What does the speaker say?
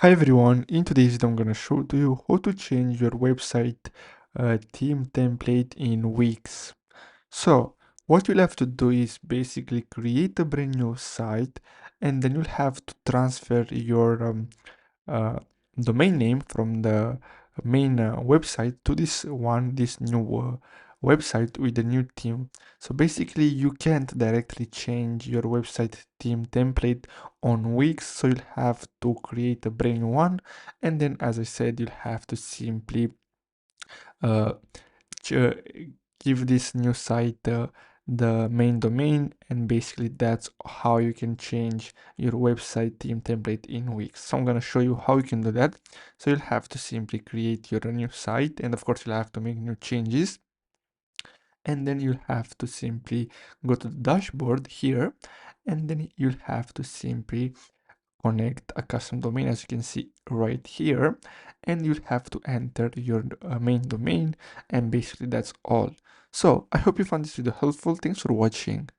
Hi everyone, in today's video I'm gonna show to you how to change your website theme template in weeks. So what you'll have to do is basically create a brand new site, and then you'll have to transfer your uh, domain name from the main website to this new website with the new theme. So basically you can't directly change your website theme template on Wix, so you'll have to create a brand new one, and then as I said, you'll have to simply uh, ch- give this new site the main domain, and basically that's how you can change your website theme template in Wix. So I'm gonna show you how you can do that. So you'll have to simply create your new site, and of course you'll have to make new changes, and then you'll have to simply go to the dashboard here, and then you'll have to simply connect a custom domain, as you can see right here, and you'll have to enter your main domain, and basically that's all. So I hope you found this video helpful. Thanks for watching.